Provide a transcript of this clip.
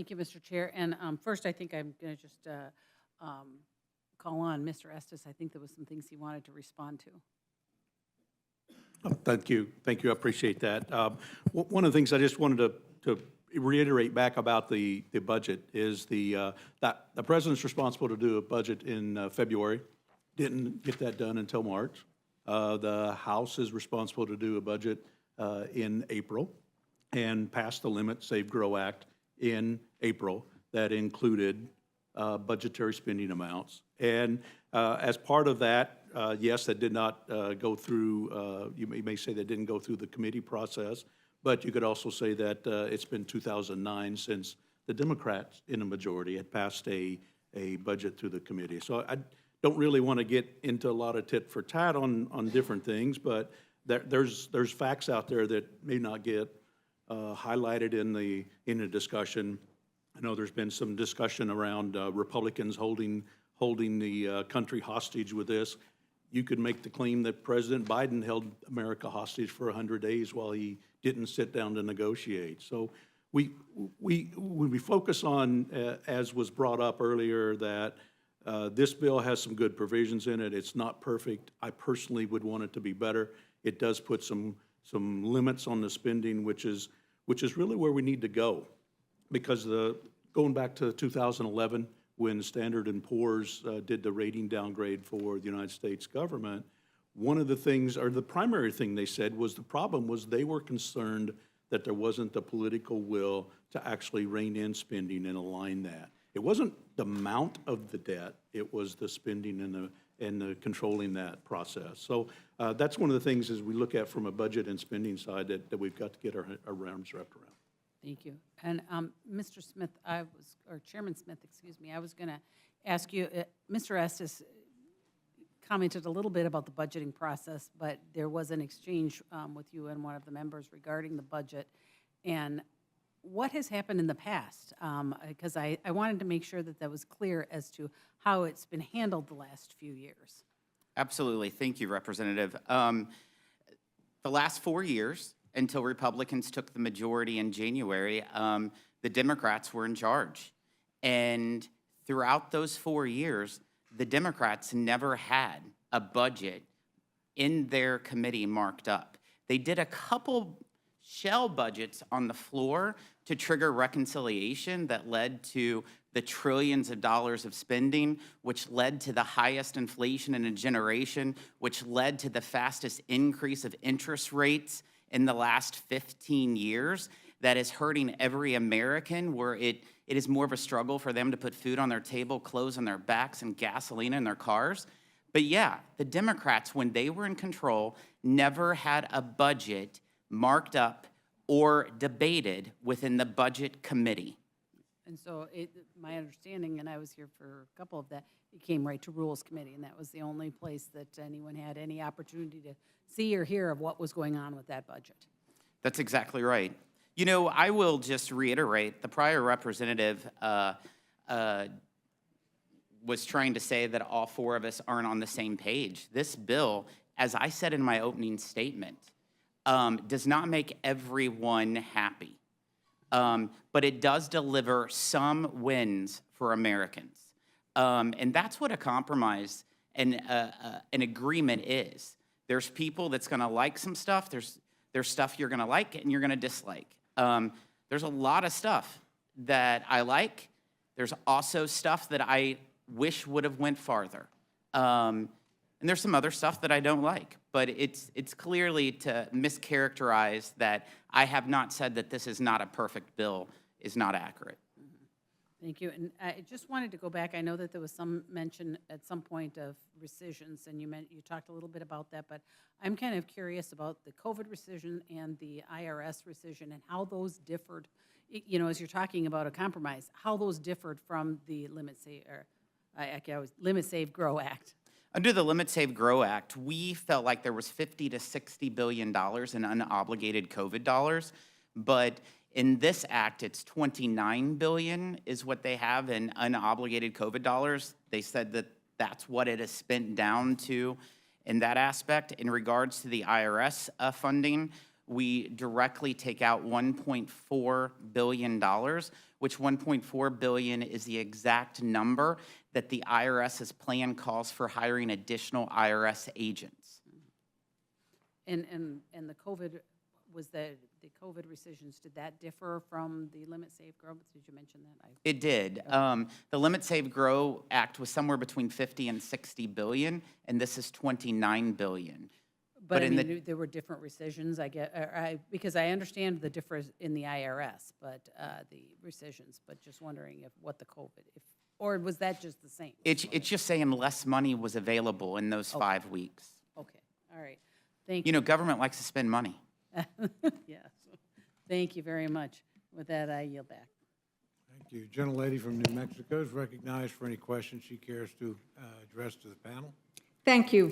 Thank you, Mr. Chair. And first, I think I'm going to just call on Mr. Estes. I think there was some things he wanted to respond to. Thank you. Thank you. I appreciate that. One of the things I just wanted to reiterate back about the budget is that the president's responsible to do a budget in February. Didn't get that done until March. The House is responsible to do a budget in April and passed the Limit, Save, Grow Act in April that included budgetary spending amounts. And as part of that, yes, that did not go through, you may say that didn't go through the committee process, but you could also say that it's been 2009 since the Democrats in a majority had passed a budget through the committee. So I don't really want to get into a lot of tit for tat on different things, but there's facts out there that may not get highlighted in the discussion. I know there's been some discussion around Republicans holding the country hostage with this. You could make the claim that President Biden held America hostage for 100 days while he didn't sit down to negotiate. So when we focus on, as was brought up earlier, that this bill has some good provisions in it. It's not perfect. I personally would want it to be better. It does put some limits on the spending, which is really where we need to go. Because going back to 2011, when Standard & Poor's did the rating downgrade for the United States government, one of the things, or the primary thing they said was the problem was they were concerned that there wasn't the political will to actually rein in spending and align that. It wasn't the amount of the debt, it was the spending and the controlling that process. So that's one of the things as we look at from a budget and spending side that we've got to get our arms wrapped around. Thank you. And Mr. Smith, or Chairman Smith, excuse me, I was going to ask you, Mr. Estes commented a little bit about the budgeting process, but there was an exchange with you and one of the members regarding the budget. And what has happened in the past? Because I wanted to make sure that was clear as to how it's been handled the last few years. Absolutely. Thank you, Representative. The last 4 years, until Republicans took the majority in January, the Democrats were in charge. And throughout those 4 years, the Democrats never had a budget in their committee marked up. They did a couple shell budgets on the floor to trigger reconciliation that led to the trillions of dollars of spending, which led to the highest inflation in a generation, which led to the fastest increase of interest rates in the last 15 years. That is hurting every American, where it is more of a struggle for them to put food on their table, clothes on their backs, and gasoline in their cars. But yeah, the Democrats, when they were in control, never had a budget marked up or debated within the budget committee. And so my understanding, and I was here for a couple of that, it came right to Rules Committee, and that was the only place that anyone had any opportunity to see or hear of what was going on with that budget. That's exactly right. You know, I will just reiterate, the prior representative was trying to say that all four of us aren't on the same page. This bill, as I said in my opening statement, does not make everyone happy, but it does deliver some wins for Americans. And that's what a compromise and an agreement is. There's people that's gonna like some stuff, there's stuff you're gonna like and you're gonna dislike. There's a lot of stuff that I like. There's also stuff that I wish would have went farther. And there's some other stuff that I don't like, but it's clearly to mischaracterize that I have not said that this is not a perfect bill is not accurate. Thank you. And I just wanted to go back. I know that there was some mention at some point of rescissions, and you talked a little bit about that, but I'm kind of curious about the COVID rescission and the IRS rescission and how those differed, you know, as you're talking about a compromise, how those differed from the Limit, Save, Grow Act. Under the Limit, Save, Grow Act, we felt like there was $50 to $60 billion in unobligated COVID dollars, but in this act, it's $29 billion is what they have in unobligated COVID dollars. They said that that's what it has spent down to in that aspect. In regards to the IRS funding, we directly take out $1.4 billion, which $1.4 billion is the exact number that the IRS's plan calls for hiring additional IRS agents. And the COVID, was the COVID rescissions, did that differ from the Limit, Save, Grow? Did you mention that? It did. The Limit, Save, Grow Act was somewhere between 50 and 60 billion, and this is 29 billion. But I in mean, there were different rescissions, because I understand the difference in the IRS, but the rescissions, but just wondering what the COVID, or was that just the same? It's just saying less money was available in those 5 weeks. Okay, all right. Thank You you. know, government likes to spend money. Yes. Thank you very much. With that, I yield back. Thank you. Gentlelady from New Mexico is recognized for any questions she cares to address to the panel. Thank you.